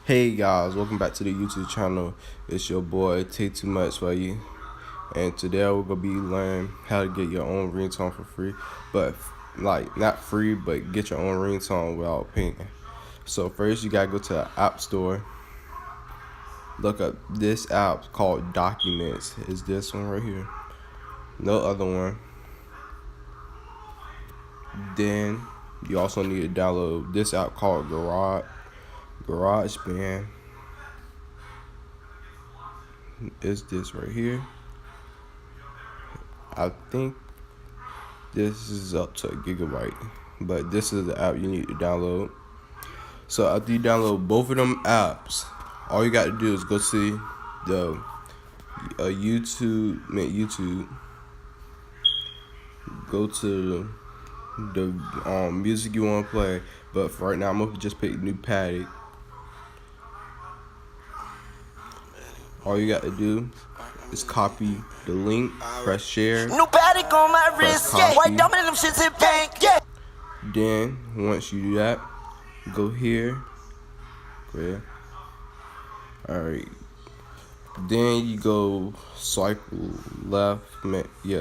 Hey guys, welcome back to the YouTube channel. It's your boy Take Too Much for you, and today we're gonna be learning how to get your own ringtone for free, but like not free, but get your own ringtone without paying. So first, you gotta go to the App Store, look up this app called Documents. Is this one right here? No other one. Then you also need to download this app called GarageBand. Is this right here? I think this is up to a gigabyte, but this is the app you need to download. So after you download both of them apps, all you got to do is go see the YouTube. Go to the music you want to play. But for right now, I'm gonna just pick New Paddock. All you got to do is copy the link, press share, New Paddock on my press wrist, yeah. White copy. diamond in them shits in bank, yeah. Then once you do that, go here. Alright. Then you go swipe left.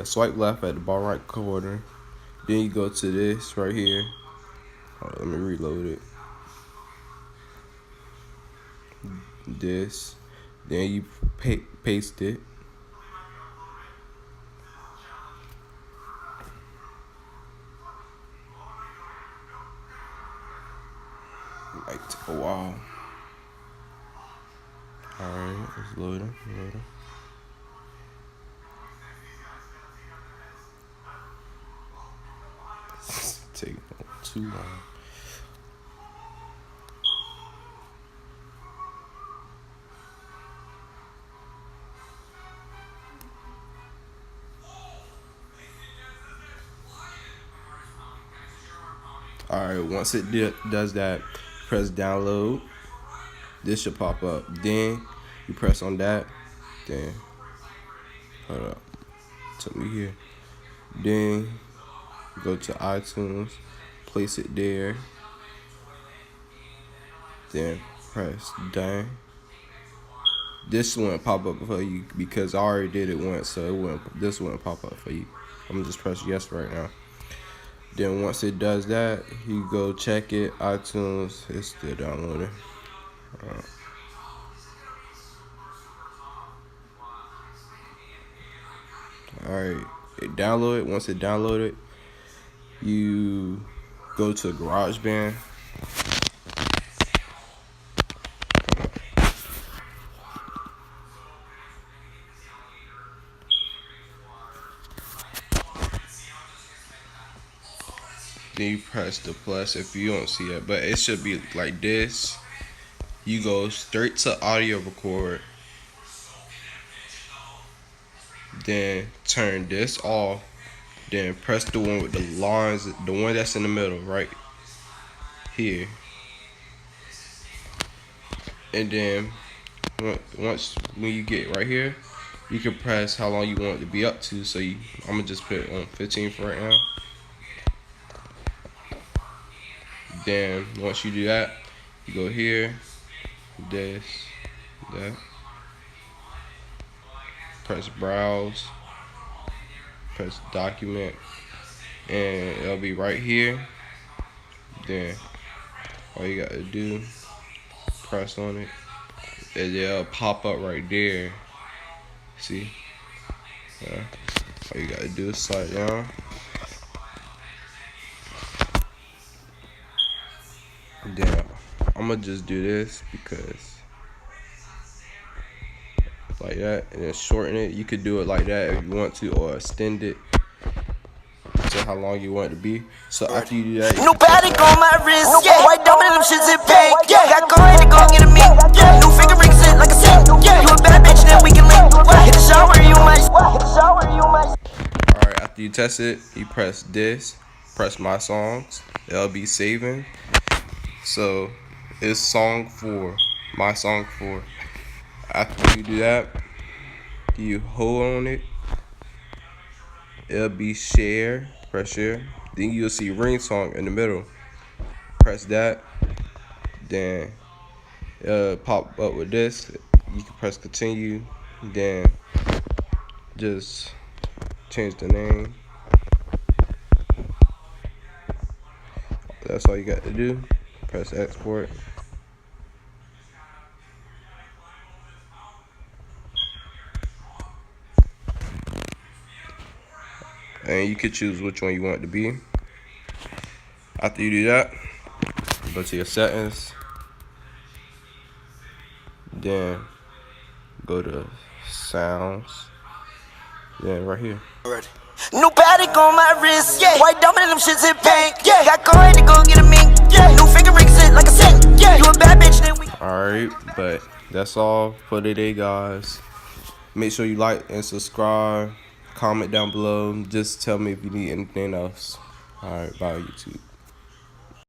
Swipe left at the bottom right corner. Then you go to this right here. Hold on, let me reload it. This. Then you paste it. Might take a while. Alright, it's loading. Take too long. Alright, once it does that, press download. This should pop up. Then you press on that. Then hold up. Took me here. Then go to iTunes, place it there. Then press done. This wouldn't pop up for you because I already did it once, so this wouldn't pop up for you. I'm gonna just press yes right now. Then once it does that, you go check it. iTunes, it's still downloading. Alright, it downloaded. Once it downloaded, you go to GarageBand. Then you press the plus if you don't see it, but it should be like this. You go straight to audio record. Then turn this off. Then press the one with the lines, the one that's in the middle, right here. And then when you get right here, you can press how long you want it to be up to. So I'm gonna just put it on 15 for right now. Then once you do that, you go here, that, press browse, press document, and it'll be right here. Then all you gotta do, press on it, and it'll pop up right there. See? All you gotta do is slide down. Then I'm gonna just do this because like that, and then shorten it. You could do it like that if you want to, or extend it to how long you want it to be. So after you do that, New Paddock on my wrist, yeah. White diamond in them shits in bank, yeah. Got coin to go get a meat, yeah. New finger ring sit like a seat, yeah. You a bad bitch, then we can link. Hit the shower, you might. Alright, after you test it, you press this, press my songs. It'll be saving. So it's song 4, my song 4. After you do that, you hold on it. It'll be share, press share. Then you'll see ringtone in the middle. Press that. Then pop up with this. You can press continue, then just change the name. That's all you got to do. Press export. And you could choose which one you want it to be. After you do that, go to your settings. Then go to sounds. Then right here. New Patek on my wrist, yeah. White diamond and them shits in pink, yeah. Got coin to go get a mink, yeah. New finger rings it like a cent, yeah. You a bad bitch, then we. Alright, but that's all for today, guys. Make sure you like and subscribe. Comment down below. Just tell me if you need anything else. Alright, bye, YouTube.